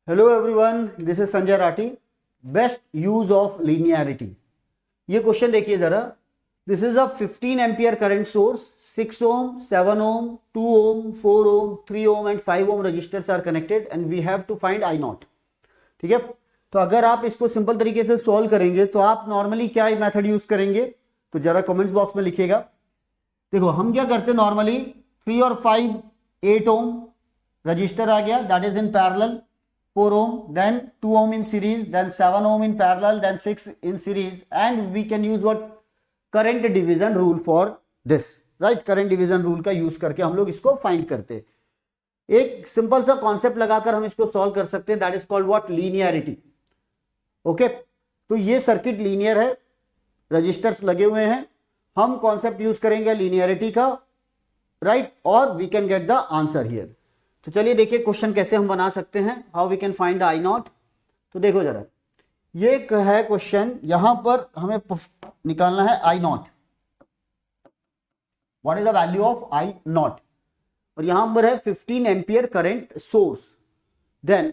Hello everyone, this is Sanjay Rathi. Best use of linearity. ये question देखिए जरा। This is a 15 ampere current source, 6 ohm, 7 ohm, 2 ohm, 4 ohm, 3 ohm and 5 ohm resistors are connected and we have to find I naught. ठीक है, तो अगर आप इसको simple तरीके से सॉल्व करेंगे तो आप नॉर्मली क्या मेथड यूज करेंगे, तो जरा कमेंट्स बॉक्स में लिखिएगा। देखो हम क्या करते हैं नॉर्मली, 3 और 5 8 ओम रजिस्टर आ गया, that is in parallel, 4 ohm, then 2 ohm in series, then 7 ohm in parallel, then 6 in series, and we can use what current division rule for this, right? current division rule का use करके हम लोग इसको find करते हैं। एक simple सा concept लगाकर हम इसको सॉल्व कर सकते हैं, that is called what, linearity. Okay, तो ये सर्किट लीनियर है, रजिस्टर्स लगे हुए हैं, हम कॉन्सेप्ट यूज करेंगे लीनियरिटी का, राइट, और we can get the answer here. तो चलिए देखिए क्वेश्चन कैसे हम बना सकते हैं, how we can find the I naught. तो देखो जरा, ये है क्वेश्चन, यहां पर हमें निकालना है I naught, what is the value of I naught, और यहां पर है 15 ampere current source. Then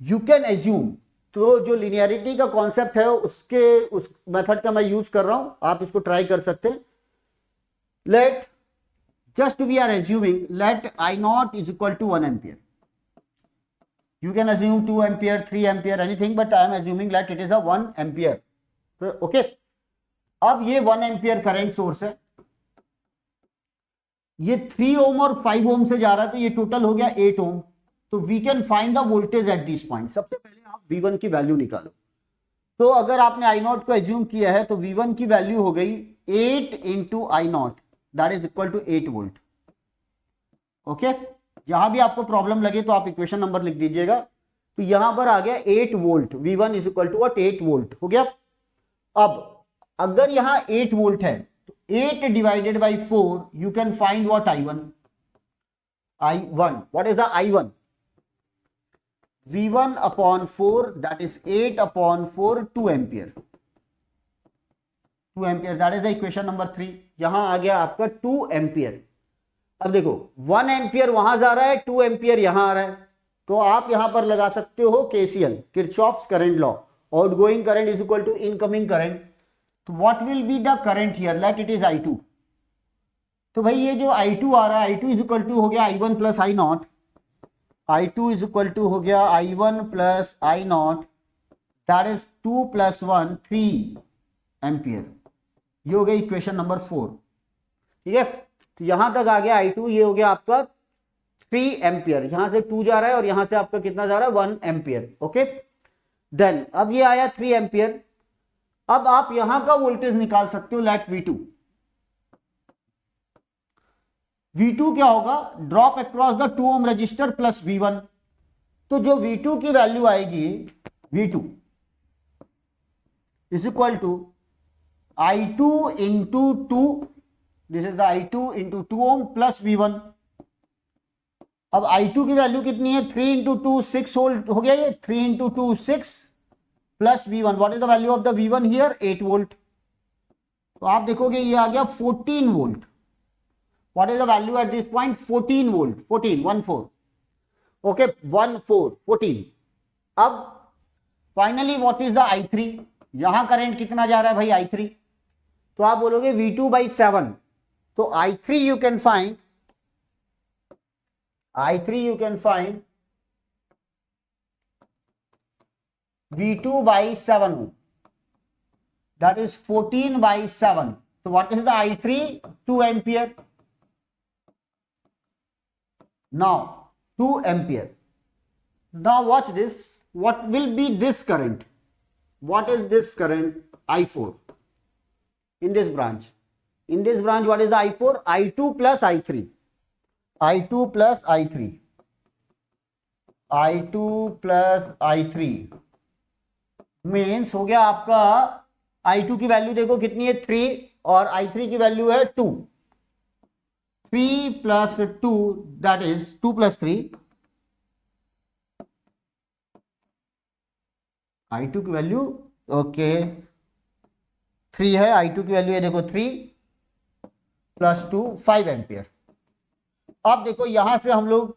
you can assume, तो जो लिनियरिटी का कॉन्सेप्ट है उस मेथड का मैं यूज कर रहा हूं, आप इसको ट्राई कर सकते हैं। Let just we are assuming let I naught is equal to 1 ampere. You can assume 2 ampere, 3 ampere, anything, but I am assuming let it is a 1 ampere. So, okay, अब ये 1 ampere current source है, ये 3 ohm और 5 ohm से जा रहा है, तो ये टोटल हो गया 8 ohm। तो we can find the voltage at this point। सबसे पहले आप V1 की वैल्यू निकालो। तो अगर आपने I naught को एज्यूम किया है तो V1 की वैल्यू हो गई 8 into I naught, that is equal to 8 volt. Okay, जहां भी आपको प्रॉब्लम लगे तो आप इक्वेशन नंबर लिख दीजिएगा। तो यहां पर आ गया 8 volt, V1 is equal to what, 8 volt हो गया। अब अगर यहां 8 वोल्ट है तो 8 divided by 4 you can find what, I1। I1 what is the I1, V1 upon 4 that is 8 upon 4, 2 ampere, 2 ampere, that is the equation number 3। यहां आ गया आपका 2 एम्पियर। अब देखो 1 एम्पियर वहां जा रहा है, 2 एम्पियर यहां आ रहा है, तो आप यहां पर लगा सकते हो KCL, Kirchhoff's current law, outgoing current is equal to incoming current. तो what will be the current here, let it is I2। तो भाई ये जो I2 आ रहा है, I2 इज इक्वल टू हो गया I1 plus I naught, I2 is equal to हो गया I1 plus I naught, that is 2 plus 1, 3 ampere. ये हो गया इक्वेशन नंबर 4। ठीक है, तो यहां तक आ गया I2, ये हो गया आपका 3 एम्पियर, यहां से 2 जा रहा है और यहां से आपका कितना जा रहा है, 1 एम्पियर। ओके, देन अब ये आया 3 एम्पियर। अब आप यहां का वोल्टेज निकाल सकते हो, लेट V2। V2 क्या होगा, drop across the 2 ohm resistor plus V1। तो जो V2 की वैल्यू आएगी, V2 is equal to I2 into 2, this is the I2 into 2 ohm plus V1। अब I2 की वैल्यू कितनी है, 3 इंटू 2 6 वोल्ट हो गया, ये 3 into 2 6 plus V1, what is the value of the V1 here, 8 volt. तो आप देखोगे ये आ गया 14 volt. What is the value at this point, 14 volt, 14। Okay, 14। अब finally what is the I3, यहां करंट कितना जा रहा है भाई, I3। तो आप बोलोगे V2 बाई 7, तो I3 you can find V2 by 7, that is 14 by 7. So what is the I3, 2 ampere. Now 2 ampere. Now watch this, what will be this current, what is this current, I4 in this branch. In this branch what is the I4, I2 plus I3, I2 plus I3, I2 plus I3 means हो गया आपका I2 की value देखो कितनी है, 3, और I3 की value है 2, 3 plus 2 that is 2 plus 3, I2 की वैल्यू ओके 3 है, I2 की वैल्यू है देखो 3 प्लस 2, 5 एम्पियर। अब देखो यहां से हम लोग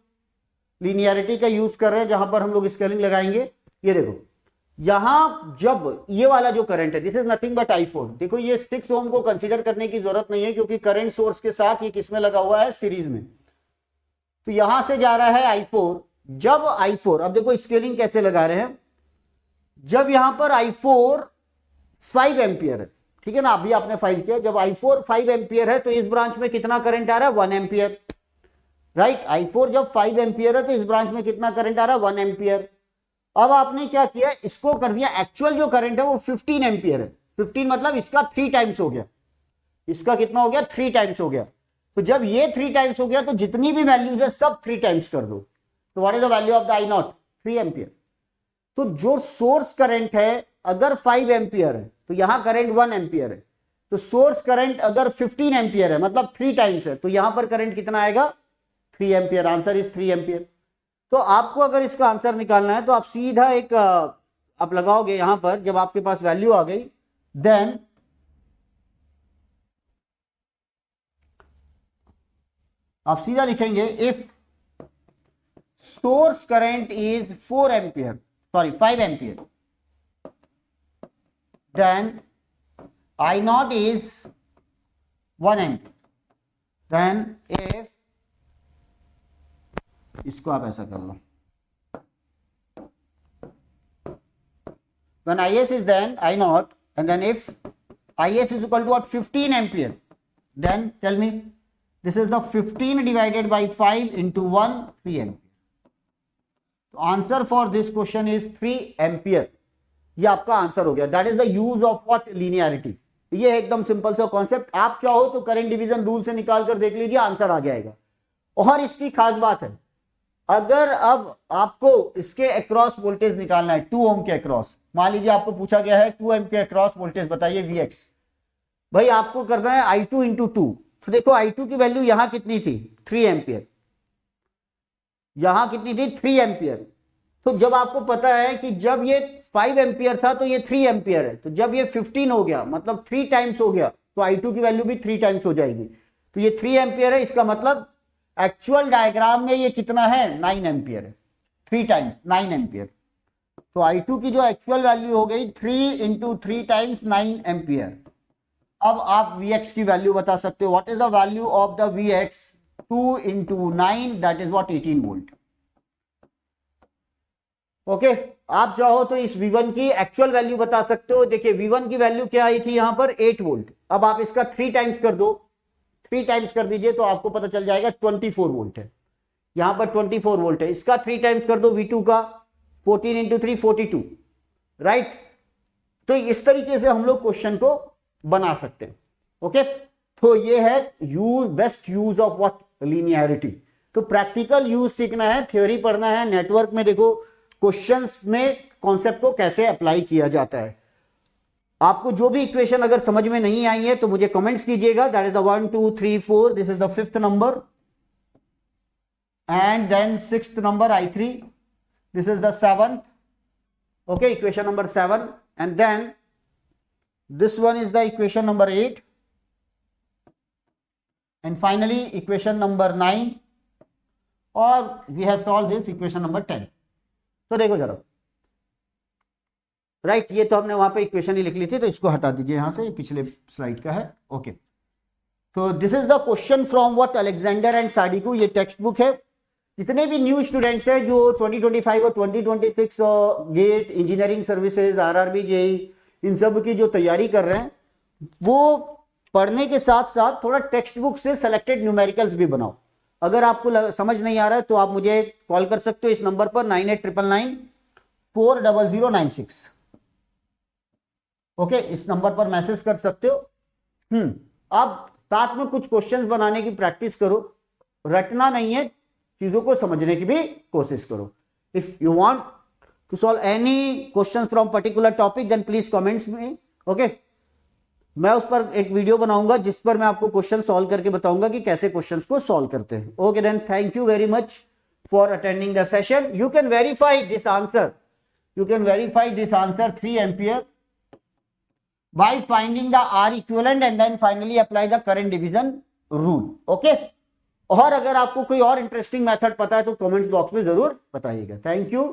लीनियरिटी का यूज कर रहे हैं जहां पर हम लोग स्केलिंग लगाएंगे। ये देखो यहां जब ये वाला जो करंट है, this is nothing but I4। देखो ये 6 ओम को कंसीडर करने की जरूरत नहीं है क्योंकि करंट सोर्स के साथ ये किसमें लगा हुआ है, सीरीज में। तो यहां से जा रहा है I4। जब I4, अब देखो स्केलिंग कैसे लगा रहे हैं, जब यहां पर I4 5 एम्पियर है, ठीक है ना, अभी आपने फाइंड किया, जब I4 5 एम्पियर है तो इस ब्रांच में कितना करंट आ रहा है, 1 एम्पियर, राइट। I4 जब 5 एम्पियर है तो इस ब्रांच में कितना करंट आ रहा है, 1 एम्पियर। अब आपने क्या किया, इसको कर दिया, एक्चुअल जो करंट है वो 15 एम्पियर है। 15 मतलब इसका 3 टाइम्स हो गया, इसका कितना हो गया, 3 टाइम्स हो गया। तो जब ये 3 टाइम्स हो गया तो जितनी भी वैल्यूज है सब 3 टाइम्स कर दो। तो what is the value of the I0, 3 ampere. तो जो सोर्स करंट है अगर 5 एम्पियर है तो यहां करंट 1 एम्पियर है, तो सोर्स करंट अगर 15 एम्पियर है मतलब 3 टाइम्स है, तो यहां पर करंट कितना आएगा, 3 एम्पियर। Answer is 3 ampere. तो आपको अगर इसका आंसर निकालना है तो आप सीधा एक आप लगाओगे यहां पर, जब आपके पास वैल्यू आ गई देन आप सीधा लिखेंगे if source current is 4 ampere, sorry 5 ampere, then I0 is 1 ampere, then if, इसको आप ऐसा कर लो, when IS is then I0 and then if IS is equal to what, 15 ampere, then tell me this is the 15 divided by 5 into 1, 3 ampere. So answer for this question is 3 ampere. ये आपका answer हो गया। That is the use of what, linearity. ये एकदम simple सा concept, आप चाहो तो करंट डिवीजन रूल से निकाल कर देख लीजिए, आंसर आ जाएगा। और इसकी खास बात है, अगर अब आपको इसके अक्रॉस वोल्टेज निकालना है 2 ओम के अक्रॉस, मान लीजिए आपको पूछा गया है 2 ओम के अक्रॉस वोल्टेज बताइए Vx, भाई आपको करना है I2 इंटू 2। तो देखो I2 की वैल्यू यहां कितनी थी, 3 एम्पियर, यहां कितनी थी, 3 एम्पियर। तो जब आपको पता है कि जब ये 5 एम्पियर था तो ये 3 एम्पियर है, तो जब ये 15 हो गया मतलब 3 टाइम्स हो गया, तो I2 की वैल्यू भी 3 टाइम्स हो जाएगी। तो ये 3 एम्पियर है, इसका मतलब एक्चुअल डायग्राम में ये कितना है, 9 एम्पियर है, 3 टाइम्स 9 एम्पियर। तो I2 की जो एक्चुअल वैल्यू हो गई 3 इंटू 3 टाइम्स 9 एम्पियर। अब आप Vx की वैल्यू बता सकते हो, what is the value of the Vx, 2 into 9 that is what, 18 volt. Okay, आप चाहो तो इस V1 की एक्चुअल वैल्यू बता सकते हो। देखिए V1 की वैल्यू क्या आई थी यहां पर, 8 वोल्ट। अब आप इसका 3 टाइम्स कर दो, 3 टाइम्स कर दीजिए तो आपको पता चल जाएगा 24 वोल्ट है, यहां पर 24 वोल्ट है। इसका 3 टाइम्स कर दो V2 का, 14 इंटू 3 42, राइट। तो इस तरीके से हम लोग क्वेश्चन को बना सकते हैं। ओके, तो ये है use, best use of what, linearity. तो प्रैक्टिकल यूज सीखना है, थ्योरी पढ़ना है। नेटवर्क में देखो क्वेश्चंस में कॉन्सेप्ट को कैसे अप्लाई किया जाता है। आपको जो भी इक्वेशन अगर समझ में नहीं आई है तो मुझे कमेंट्स कीजिएगा। That is the 1 2 3 4, this is the 5th number, and then 6th number I3, this is the 7th, okay, equation number 7, and then this one is the equation number 8, and finally equation number 9, और we have solve this equation number 10। तो देखो जरा, right, ये तो हमने वहां पे equation ही लिख ली थी, तो इसको हटा दीजिए यहां से, पिछले स्लाइड का है। ओके, तो this is the question from what, Alexander and Sadiku. ये टेक्स्ट बुक है। जितने भी न्यू स्टूडेंट्स हैं जो 2025 और 2026 GATE, engineering services, RRB, JE, इन सब की जो तैयारी कर रहे हैं, वो पढ़ने के साथ साथ थोड़ा टेक्स्ट बुक से सेलेक्टेड न्यूमेरिकल्स भी बनाओ। अगर आपको समझ नहीं आ रहा है तो आप मुझे कॉल कर सकते हो इस नंबर पर, 9899 40096। ओके, इस नंबर पर मैसेज कर सकते हो। अब साथ में कुछ क्वेश्चंस बनाने की प्रैक्टिस करो, रटना नहीं है, चीजों को समझने की भी कोशिश करो। If you want to solve any questions from particular topic then please comments में। ओके, मैं उस पर एक वीडियो बनाऊंगा जिस पर मैं आपको क्वेश्चन सॉल्व करके बताऊंगा कि कैसे क्वेश्चंस को सॉल्व करते हैं। Okay then, thank you very much for attending the session. You can verify this answer, 3 ampere by finding the R equivalent and then finally apply the current division rule. Okay. और अगर आपको कोई और interesting method पता है तो comments box में जरूर बताइएगा। Thank you.